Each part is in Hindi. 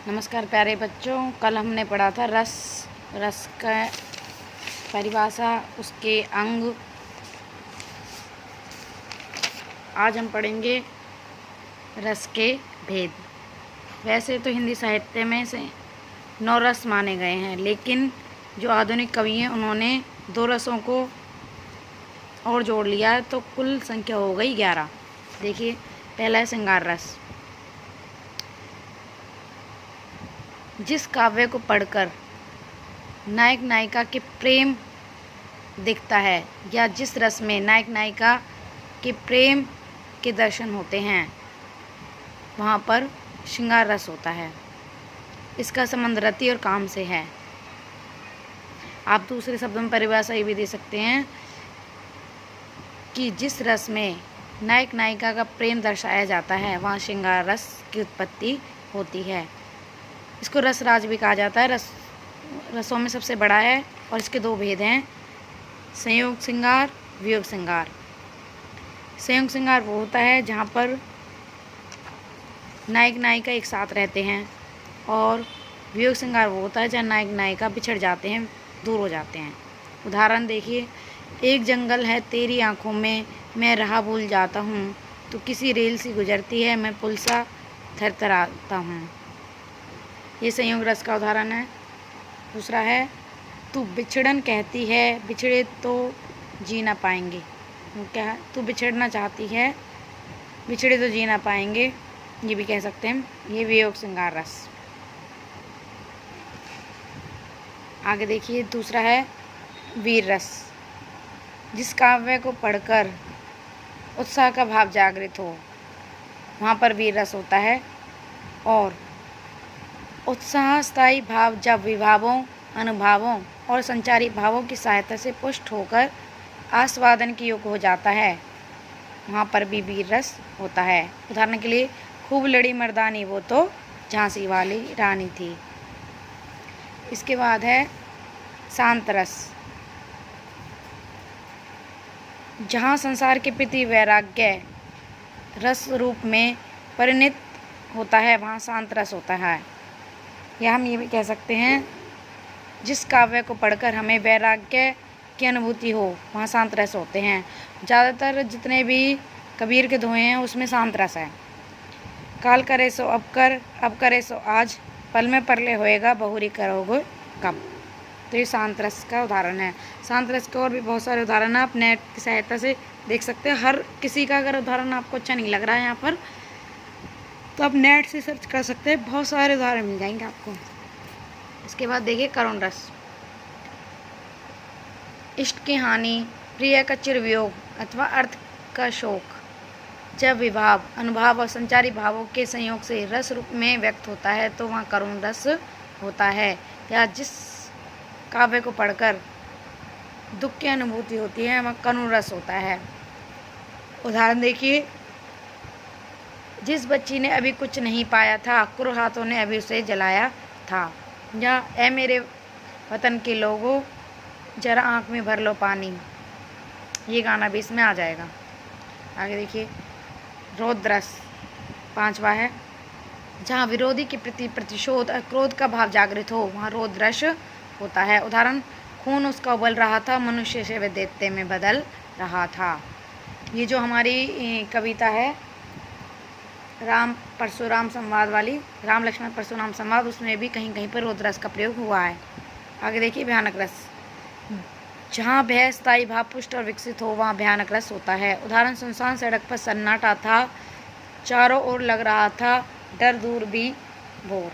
नमस्कार प्यारे बच्चों, कल हमने पढ़ा था रस। रस का परिभाषा, उसके अंग। आज हम पढ़ेंगे रस के भेद। वैसे तो हिंदी साहित्य में से 9 रस माने गए हैं, लेकिन जो आधुनिक कवि हैं उन्होंने 2 रसों को और जोड़ लिया, तो कुल संख्या हो गई 11। देखिए, पहला है श्रृंगार रस। जिस काव्य को पढ़कर नायक नायिका के प्रेम दिखता है, या जिस रस में नायक नायिका के प्रेम के दर्शन होते हैं, वहाँ पर श्रृंगार रस होता है। इसका संबंध रति और काम से है। आप दूसरे शब्दों में परिभाषा ये भी दे सकते हैं कि जिस रस में नायक नायिका का प्रेम दर्शाया जाता है, वहाँ श्रृंगार रस की उत्पत्ति होती है। इसको रसराज भी कहा जाता है। रसों में सबसे बड़ा है और इसके 2 भेद हैं, संयोग श्रृंगार, वियोग श्रृंगार। संयोग श्रृंगार वो होता है जहाँ पर नायक नायिका एक साथ रहते हैं, और वियोग श्रृंगार वो होता है जहाँ नायक नायिका बिछड़ जाते हैं, दूर हो जाते हैं। उदाहरण देखिए, एक जंगल है तेरी आँखों में, मैं राह भूल जाता हूँ, तो किसी रेल सी गुजरती है, मैं पुल सा थरथराता हूँ। ये संयोग रस का उदाहरण है। दूसरा है, तू बिछड़न कहती है, बिछड़े तो जी ना पाएंगे। क्या है? तू बिछड़ना चाहती है, बिछड़े तो जी ना पाएंगे, ये भी कह सकते हैं। ये वियोग श्रृंगार रस। आगे देखिए, दूसरा है वीर रस। जिस काव्य को पढ़कर उत्साह का भाव जागृत हो, वहाँ पर वीर रस होता है। और उत्साह स्थायी भाव जब विभावों, अनुभवों और संचारी भावों की सहायता से पुष्ट होकर आस्वादन के योग्य हो जाता है, वहाँ पर भी वीर रस होता है। उदाहरण के लिए, खूब लड़ी मर्दानी वो तो झांसी वाली रानी थी। इसके बाद है शांत रस। जहाँ संसार के प्रति वैराग्य रस रूप में परिणत होता है, वहाँ शांत रस होता है। या हम ये भी कह सकते हैं, जिस काव्य को पढ़कर हमें वैराग्य की अनुभूति हो, वहाँ शांत रस होते हैं। ज़्यादातर जितने भी कबीर के दोहे हैं उसमें शांत रस है। काल करे सो अब कर, अब करे सो आज, पल में परले होएगा, बहुरी करोगे कब। तो ये शांत रस का उदाहरण है। शांत रस के और भी बहुत सारे उदाहरण आप नेट की सहायता से देख सकते हैं। हर किसी का अगर उदाहरण आपको अच्छा नहीं लग रहा है यहाँ पर, तो आप नेट से सर्च कर सकते हैं, बहुत सारे उदाहरण मिल जाएंगे आपको। इसके बाद देखिए करुण रस। इष्ट की हानि, प्रिय का चिरवियोग अथवा अर्थ का शोक, जब विभाव, अनुभव और संचारी भावों के संयोग से रस रूप में व्यक्त होता है, तो वहाँ करुण रस होता है। या जिस काव्य को पढ़कर दुख की अनुभूति होती है, वहाँ करुण रस होता है। उदाहरण देखिए, जिस बच्ची ने अभी कुछ नहीं पाया था, क्रूर हाथों ने अभी उसे जलाया था। या ए मेरे वतन के लोगों, जरा आँख में भर लो पानी, ये गाना भी इसमें आ जाएगा। आगे देखिए, रौद्र रस 5वां है। जहाँ विरोधी के प्रति प्रतिशोध और क्रोध का भाव जागृत हो, वहाँ रौद्र रस होता है। उदाहरण, खून उसका उबल रहा था, मनुष्य से वह दैत्य में बदल रहा था। ये जो हमारी कविता है राम परशुराम संवाद वाली, राम लक्ष्मण परशुराम संवाद, उसमें भी कहीं कहीं पर रौद्र रस का प्रयोग हुआ है। आगे देखिए भयानक रस। जहाँ भय स्थायी भाव पुष्ट और विकसित हो, वहाँ भयानक रस होता है। उदाहरण, सुनसान सड़क पर सन्नाटा था, चारों ओर लग रहा था डर दूर भी भोर।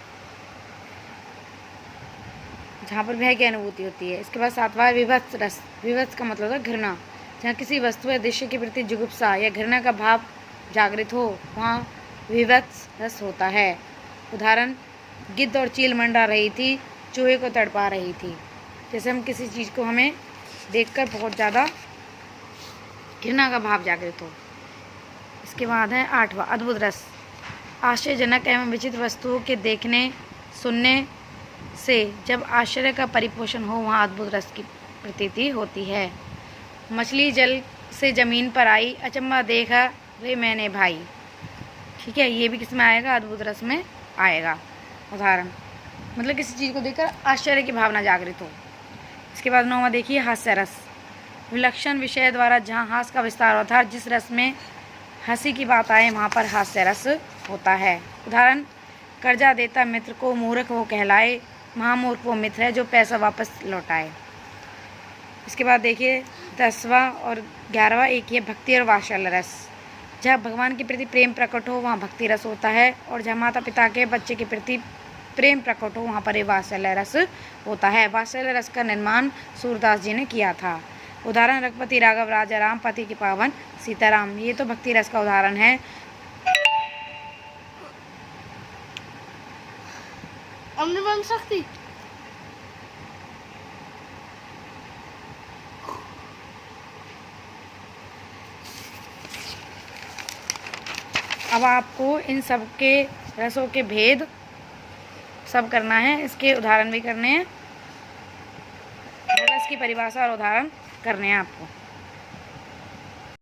जहाँ पर भय की अनुभूति होती है। इसके बाद 7वां विभत्स रस। विभत्स का मतलब है घृणा। जहाँ किसी वस्तु या दृश्य के प्रति जुगुप्सा या घृणा का भाव जागृत हो, वहाँ विभत्स रस होता है। उदाहरण, गिद्ध और चील मंडरा रही थी, चूहे को तड़पा रही थी। जैसे हम किसी चीज़ को हमें देखकर बहुत ज़्यादा घृणा का भाव जागृत हो। इसके बाद है 8वां अद्भुत रस। आश्चर्यजनक एवं विचित्र वस्तुओं के देखने सुनने से जब आश्चर्य का परिपोषण हो, वहाँ अद्भुत रस की प्रतीति होती है। मछली जल से ज़मीन पर आई, अचंभा देखा रे मैंने भाई। ठीक है, ये भी किस में आएगा? अद्भुत रस में आएगा। उदाहरण, मतलब किसी चीज़ को देखकर आश्चर्य की भावना जागृत हो। इसके बाद 9वां देखिए हास्य रस, विलक्षण विषय द्वारा जहाँ हास्य का विस्तार होता है, जिस रस में हंसी की बात आए वहाँ पर हास्य रस होता है। उदाहरण, कर्जा देता मित्र को मूर्ख वो कहलाए, महामूर्ख वो मित्र है जो पैसा वापस लौटाए। इसके बाद देखिए 10वां और 11वां एक है भक्ति और वात्सल्य रस, जहाँ भगवान के प्रति प्रेम प्रकट हो वहाँ भक्ति रस होता है, और जहाँ माता पिता के बच्चे के प्रति प्रेम प्रकट हो वहाँ पर ये वात्सल्य रस होता है। वात्सल्य रस का निर्माण सूरदास जी ने किया था। उदाहरण, रघुपति राघव राजा राम पति के पावन सीताराम, ये तो भक्ति रस का उदाहरण है। हमने बन सकती। अब आपको इन सब के रसों के भेद सब करना है, इसके उदाहरण भी करने हैं, रस की परिभाषा और उदाहरण करने हैं आपको।